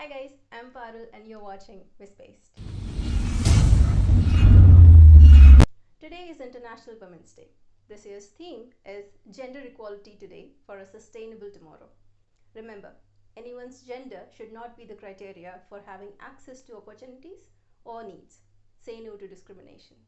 Hi guys, I'm Parul and you're watching Spaced. Today is International Women's Day. This year's theme is Gender Equality Today for a Sustainable Tomorrow. Remember, anyone's gender should not be the criteria for having access to opportunities or needs. Say no to discrimination.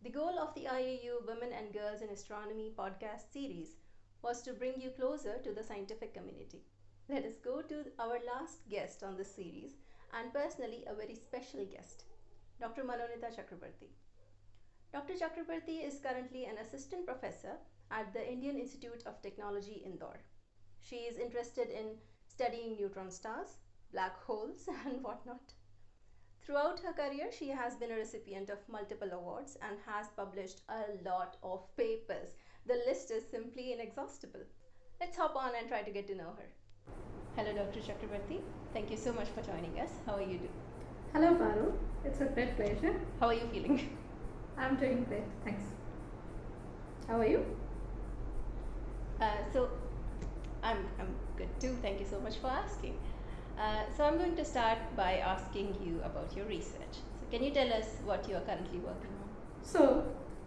The goal of the IAU Women and Girls in Astronomy podcast series was to bring you closer to the scientific community. Let us go to our last guest on this series, and personally a very special guest, Dr. Manoneeta Chakraborty. Dr. Chakraborty is currently an assistant professor at the Indian Institute of Technology, Indore. She is interested in studying neutron stars, black holes, and whatnot. Throughout her career, she has been a recipient of multiple awards and has published a lot of papers. The list is simply inexhaustible. Let's hop on and try to get to know her. Hello, Dr. Chakraborty. Thank you so much for joining us. How are you doing? Hello, Parul. It's a great pleasure. How are you feeling? I'm doing great. Thanks. How are you? So, I'm good too. Thank you so much for asking. So, I'm going to start by asking you about your research. So, can you tell us what you are currently working on? So,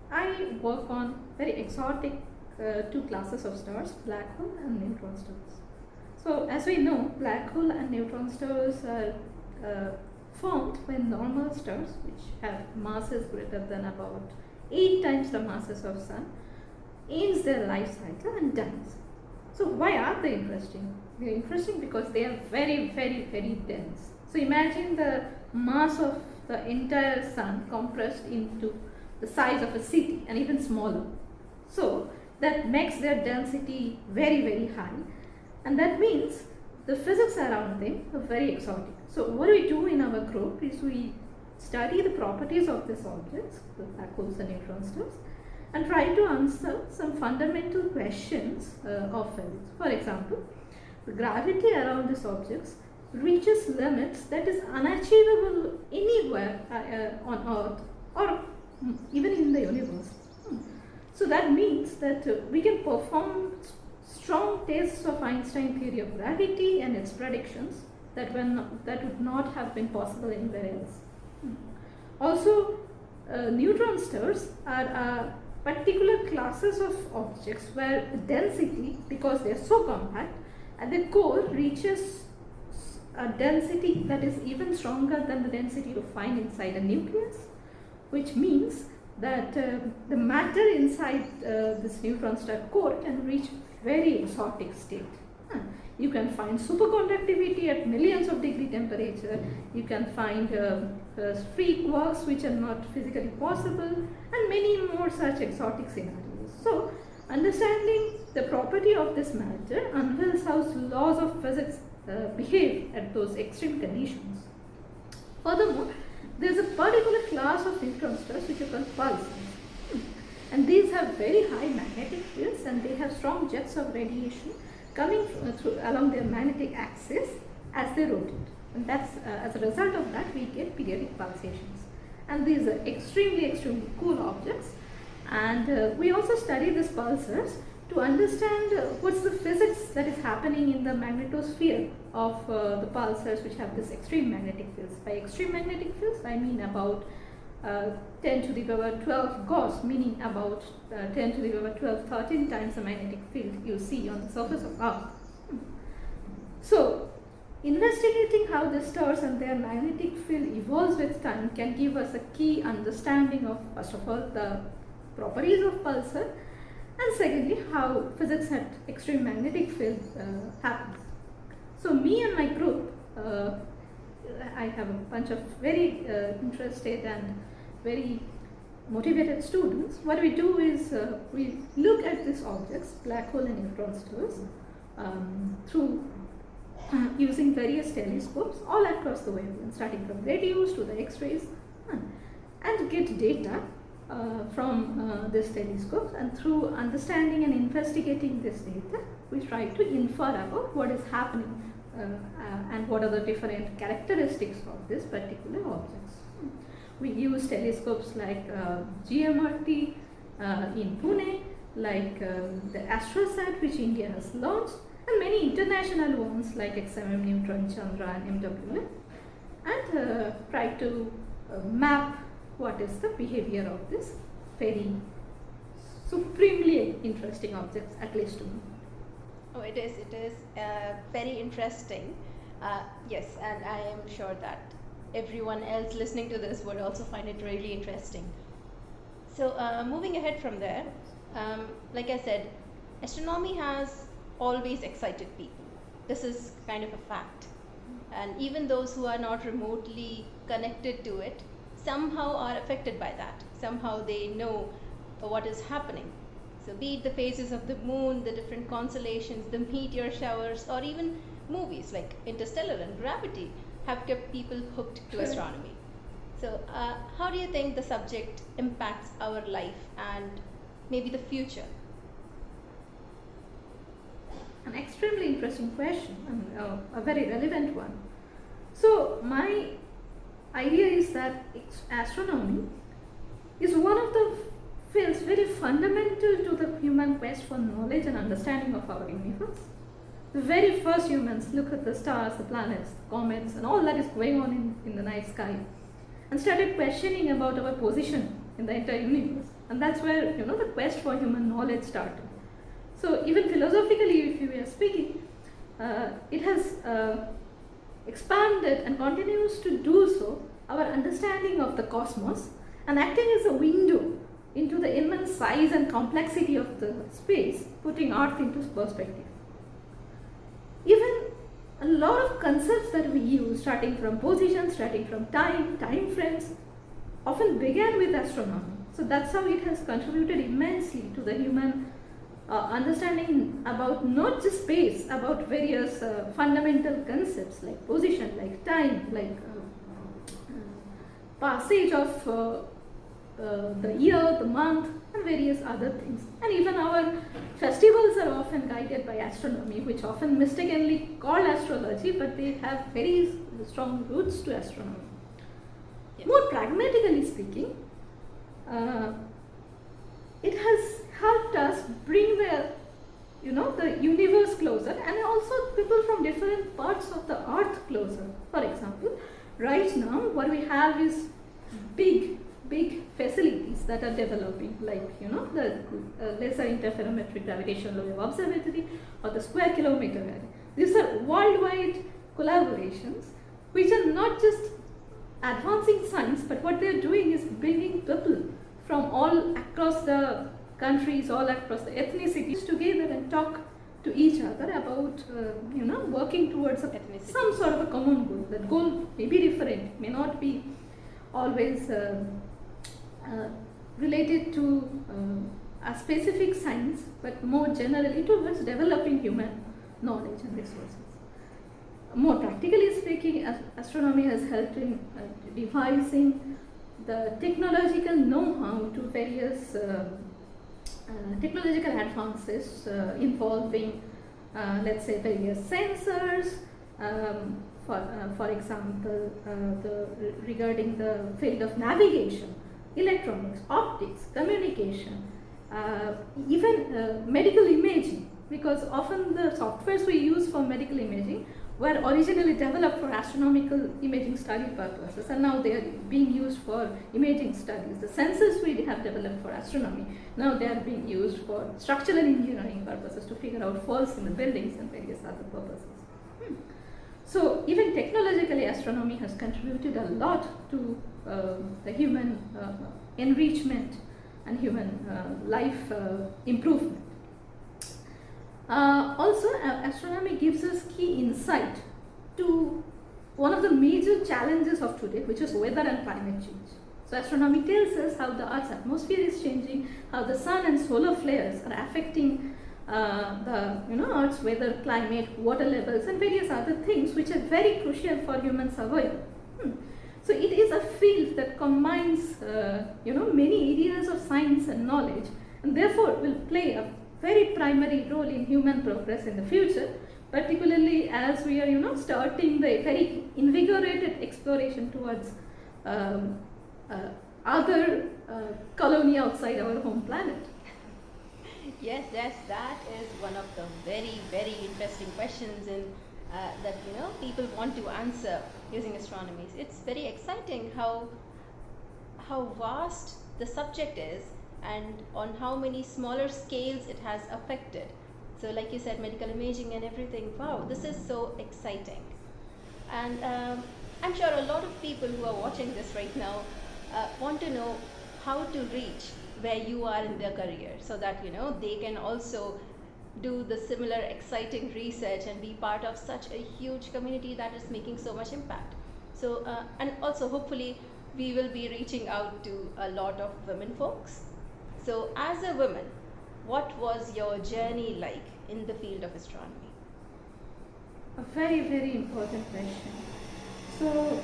I work on very exotic two classes of stars, black hole and neutron stars. So, as we know, black hole and neutron stars are formed when normal stars, which have masses greater than about 8 times the masses of Sun, ends their life cycle and dies. So, why are they interesting? They are interesting because they are very, very, very dense. So, imagine the mass of the entire Sun compressed into the size of a city and even smaller. So, that makes their density very, very high. And that means the physics around them are very exotic. So what we do in our group is we study the properties of these objects, the black holes and neutron stars, and try to answer some fundamental questions of physics. For example, the gravity around these objects reaches limits that is unachievable anywhere on Earth or even in the universe. So that means that we can perform strong tests of Einstein theory of gravity and its predictions that would not have been possible anywhere else. Also, neutron stars are particular classes of objects where the density, because they are so compact, at the core reaches a density that is even stronger than the density you find inside a nucleus, which means that the matter inside this neutron star core can reach very exotic state. You can find superconductivity at millions of degree temperature. You can find free quarks which are not physically possible, and many more such exotic scenarios. So, understanding the property of this matter unveils how laws of physics behave at those extreme conditions. Furthermore, there is a particular class of neutron stars which are called pulsars. And these have very high magnetic fields and they have strong jets of radiation coming through along their magnetic axis as they rotate. And that's as a result of that we get periodic pulsations. And these are extremely cool objects. And we also study these pulsars to understand what's the physics that is happening in the magnetosphere of the pulsars which have this extreme magnetic fields. By extreme magnetic fields, I mean about 10 to the power 12 Gauss, meaning about 10 to the power 12, 13 times the magnetic field you see on the surface of Earth. So, investigating how the stars and their magnetic field evolves with time can give us a key understanding of, first of all, the properties of pulsar, and secondly, how physics at extreme magnetic field happens. So, me and my group, I have a bunch of very interested and very motivated students. What we do is we look at these objects, black hole and neutron stars, through using various telescopes all across the wavelength, starting from radios to the X-rays, and get data from these telescopes. And through understanding and investigating this data, we try to infer about what is happening and what are the different characteristics of this particular objects. We use telescopes like GMRT in Pune, like the AstroSat which India has launched, and many international ones like XMM, Neutron, Chandra, and MWM, and try to map what is the behavior of this very supremely interesting objects, at least to me. Oh, it is very interesting. Yes, and I am sure that everyone else listening to this would also find it really interesting. So, moving ahead from there, like I said, astronomy has always excited people. This is kind of a fact. And even those who are not remotely connected to it somehow are affected by that. Somehow they know what is happening. So, be it the phases of the moon, the different constellations, the meteor showers, or even movies like Interstellar and Gravity have kept people hooked to astronomy. So, how do you think the subject impacts our life and maybe the future? An extremely interesting question and a very relevant one. So, my idea is that astronomy is one of the fields very fundamental to the human quest for knowledge and understanding of our universe. The very first humans look at the stars, the planets, the comets, and all that is going on in the night sky, and started questioning about our position in the entire universe. And that's where the quest for human knowledge started. So even philosophically, if you were speaking, it has expanded and continues to do so our understanding of the cosmos, and acting as a window into the immense size and complexity of the space, putting Earth into perspective. Even a lot of concepts that we use, starting from position, starting from time frames, often began with astronomy. So that's how it has contributed immensely to the human understanding about not just space, about various fundamental concepts like position, like time, like passage of the year, the month, and various other things. And even our festivals are often guided by astronomy, which often mistakenly called astrology, but they have very strong roots to astronomy. Yes. More pragmatically speaking, it has helped us bring the universe closer, and also people from different parts of the earth closer. For example, right now what we have is big facilities that are developing, like the Laser Interferometric Gravitational Wave Observatory or the Square Kilometer Array. These are worldwide collaborations which are not just advancing science, but what they are doing is bringing people from all across the countries, all across the ethnicities together and talk to each other about working towards some sort of a common goal. That goal may be different, may not be always related to a specific science, but more generally towards developing human knowledge and resources. More practically speaking, astronomy has helped in devising the technological know-how to various technological advances involving, let's say, various sensors, for example, regarding the field of navigation, electronics, optics, communication, even medical imaging, because often the softwares we use for medical imaging were originally developed for astronomical imaging study purposes, and now they are being used for imaging studies. The sensors we have developed for astronomy, now they are being used for structural engineering purposes to figure out faults in the buildings and various other purposes. So even technologically, astronomy has contributed a lot to the human enrichment and human life improvement. Also, astronomy gives us key insight to one of the major challenges of today, which is weather and climate change. So astronomy tells us how the Earth's atmosphere is changing, how the sun and solar flares are affecting the Earth's weather, climate, water levels, and various other things which are very crucial for human survival. So it is a field that combines many areas of science and knowledge, and therefore will play a very primary role in human progress in the future, particularly as we are starting the very invigorated exploration towards other colony outside our home planet. Yes, that is one of the very, very interesting questions in that people want to answer using astronomy. It's very exciting how vast the subject is and on how many smaller scales it has affected. So, like you said, medical imaging and everything. Wow, this is so exciting. And I'm sure a lot of people who are watching this right now want to know how to reach where you are in their career so that they can also do the similar exciting research and be part of such a huge community that is making so much impact. So and also hopefully we will be reaching out to a lot of women folks. So as a woman, what was your journey like in the field of astronomy? A very, very important question. So,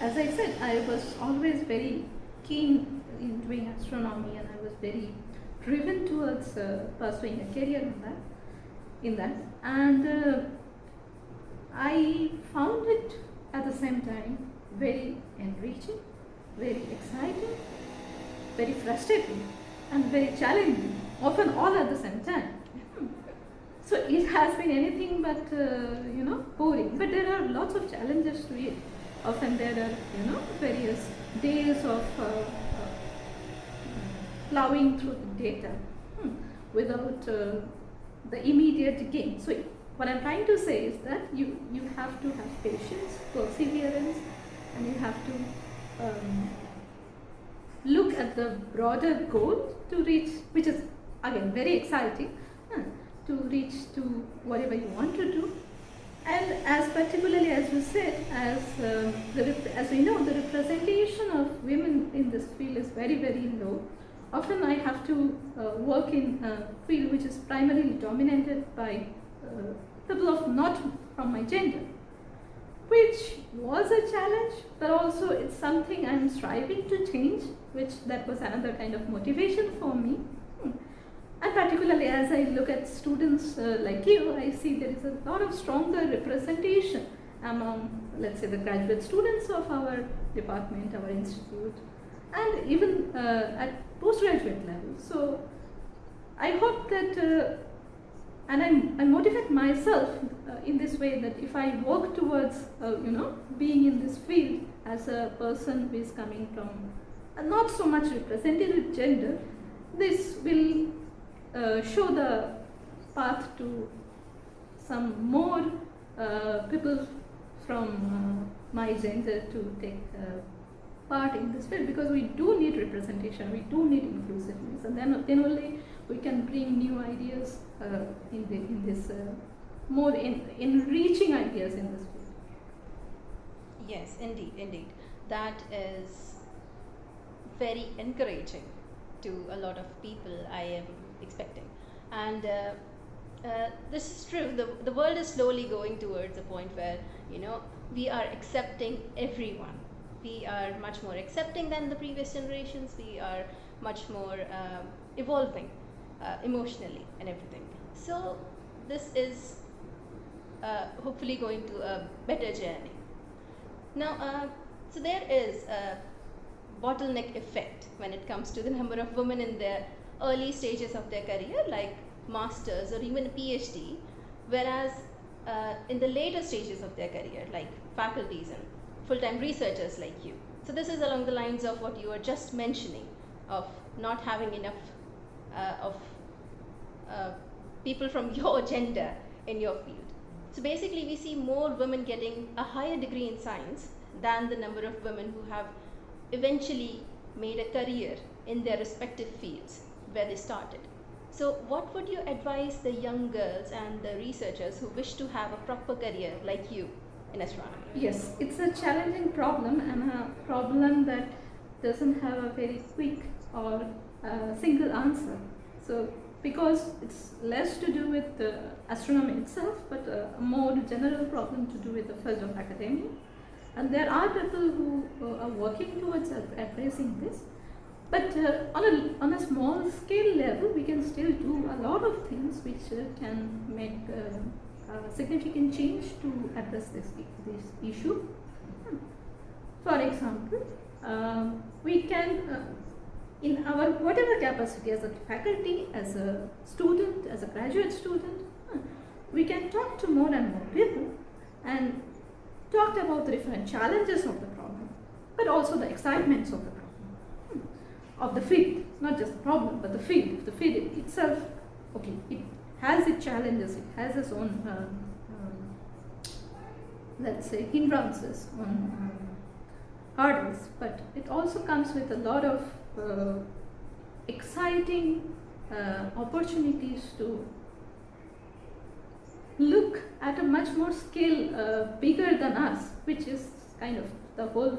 as I said, I was always very keen in doing astronomy, and I was very driven towards pursuing a career in that. And I found it at the same time very enriching, very exciting, very frustrating, and very challenging, often all at the same time. So it has been anything but boring. But there are lots of challenges to it. Often there are various days of plowing through the data without the immediate gain. So what I'm trying to say is that you have to have patience, perseverance, and you have to look at the broader goal to reach, which is again very exciting, to reach to whatever you want to do. And as particularly as you said, as we know, the representation of women in this field is very, very low. Often I have to work in a field which is primarily dominated by people of not from my gender, which was a challenge, but also it's something I'm striving to change, that was another kind of motivation for me. And particularly as I look at students like you, I see there is a lot of stronger representation among, let's say, the graduate students of our department, our institute, and even at postgraduate level. So I hope that, and I motivate myself in this way, that if I work towards, being in this field as a person who is coming from a not so much representative gender, this will show the path to some more people from my gender to take part in this field, because we do need representation, we do need inclusiveness, and then only we can bring new ideas in this more enriching ideas in this field. Yes, indeed. That is very encouraging to a lot of people, I am expecting. And this is true. The world is slowly going towards a point where we are accepting everyone. We are much more accepting than the previous generations. We are much more evolving emotionally and everything. So this is hopefully going to a better journey. Now, so there is a bottleneck effect when it comes to the number of women in their early stages of their career, like masters or even a PhD, whereas in the later stages of their career, like faculties and full-time researchers like you. So this is along the lines of what you were just mentioning, of not having enough of people from your gender in your field. So basically we see more women getting a higher degree in science than the number of women who have eventually made a career in their respective fields where they started. So what would you advise the young girls and the researchers who wish to have a proper career like you in astronomy? Yes, it's a challenging problem, and a problem that doesn't have a very quick or single answer. So because it's less to do with astronomy itself, but a more general problem to do with the field of academia. And there are people who are working towards addressing this. But on a small scale level, we can still do a lot of things which can make a significant change to address this issue. For example, we can in our whatever capacity, as a faculty, as a student, as a graduate student, we can talk to more and more people and talk about the different challenges of the problem, but also the excitements of the problem, of the field, not just the problem, but the field. The field itself, okay, it has its challenges, it has its own, let's say, hindrances, on hurdles, but it also comes with a lot of exciting opportunities to look at a much more scale bigger than us, which is kind of the whole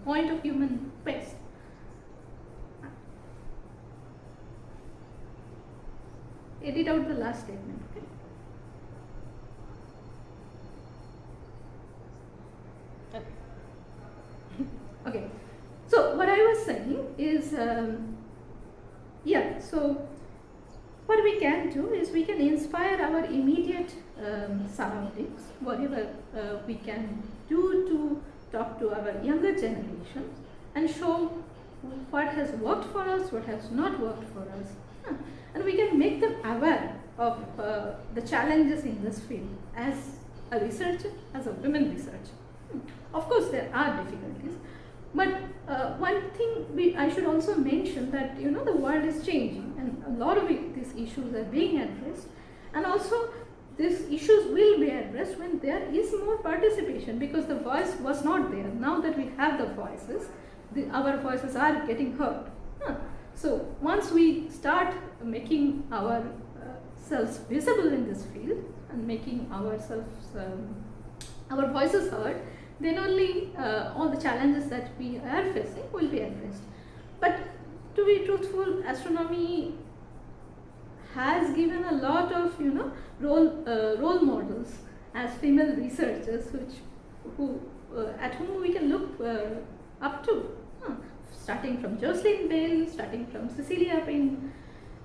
point of human quest. Edit out the last statement. Okay. Okay, so what I was saying is, yeah, so what we can do is we can inspire our immediate surroundings, whatever we can do to talk to our younger generations and show what has worked for us, what has not worked for us. And we can make them aware of the challenges in this field as a researcher, as a women researcher. Of course, there are difficulties, but one thing I should also mention that the world is changing, and a lot of these issues are being addressed, and also these issues will be addressed when there is more participation, because the voice was not there. Now that we have the voices, our voices are getting heard. So once we start making ourselves visible in this field and making ourselves our voices heard, then only all the challenges that we are facing will be addressed. But to be truthful, astronomy has given a lot of role models as female researchers, at whom we can look up to, starting from Jocelyn Bell, starting from Cecilia Payne,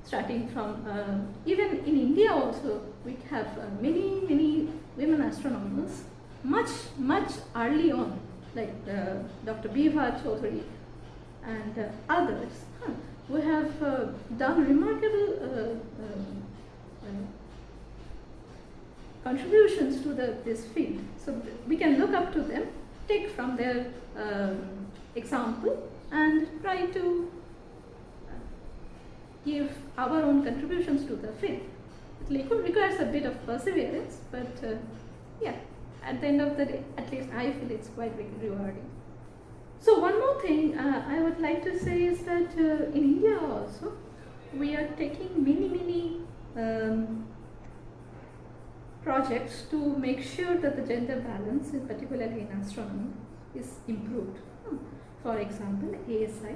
starting from even in India also we have many women astronomers much early on, like Dr. Bhiva Chaudhary and others, who have done remarkable contributions to this field. So we can look up to them, take from their example, and try to give our own contributions to the field. It requires a bit of perseverance, but yeah, at the end of the day, at least I feel it's quite rewarding. So one more thing I would like to say is that in India also, we are taking many projects to make sure that the gender balance, particularly in astronomy, is improved. For example, ASI,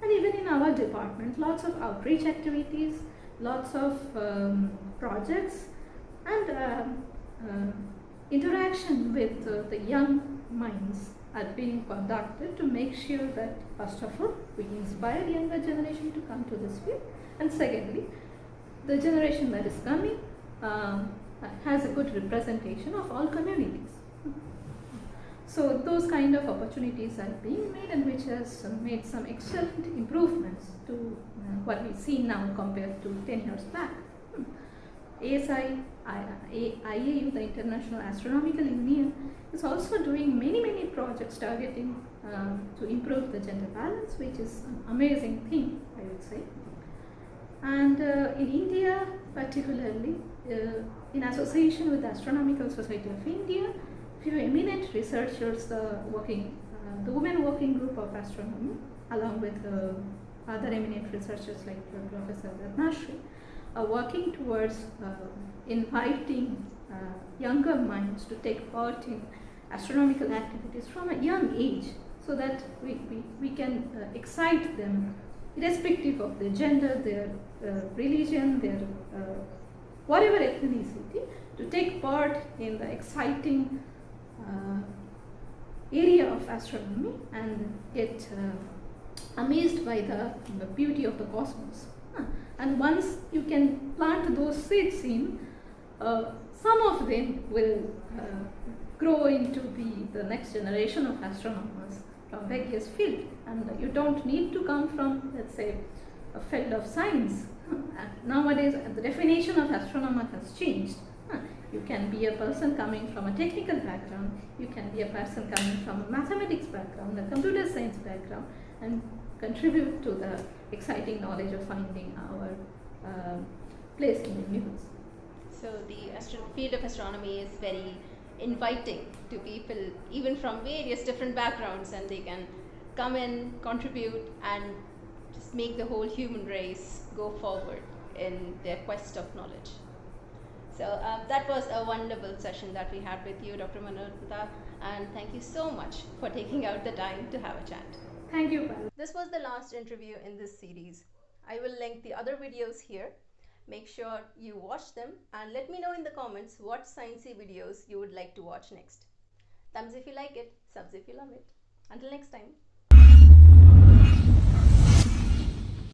and even in our department, lots of outreach activities, lots of projects, and interaction with the young minds are being conducted to make sure that, first of all, we inspire younger generation to come to this field, and secondly, the generation that is coming has a good representation of all communities. So those kind of opportunities are being made, and which has made some excellent improvements to what we see now compared to 10 years back. ASI, IAU, the International Astronomical Union, is also doing many projects targeting to improve the gender balance, which is an amazing thing, I would say. And in India, particularly, in association with the Astronomical Society of India, few eminent researchers working, the Women Working Group of Astronomy, along with other eminent researchers like Professor Ratnashri, are working towards inviting younger minds to take part in astronomical activities from a young age, so that we can excite them, irrespective of their gender, their religion, their whatever ethnicity, to take part in the exciting area of astronomy and get amazed by the beauty of the cosmos. And once you can plant those seeds in, some of them will grow into the next generation of astronomers from various fields, and you don't need to come from, let's say, a field of science. Nowadays, the definition of astronomer has changed. You can be a person coming from a technical background, you can be a person coming from a mathematics background, a computer science background, and contribute to the exciting knowledge of finding our place in the universe. So the field of astronomy is very inviting to people even from various different backgrounds, and they can come in, contribute, and just make the whole human race go forward in their quest of knowledge. So that was a wonderful session that we had with you, Dr. Manoneeta, and thank you so much for taking out the time to have a chat. Thank you, Pal. This was the last interview in this series. I will link the other videos here. Make sure you watch them and let me know in the comments what sciencey videos you would like to watch next. Thumbs if you like it, subs if you love it. Until next time.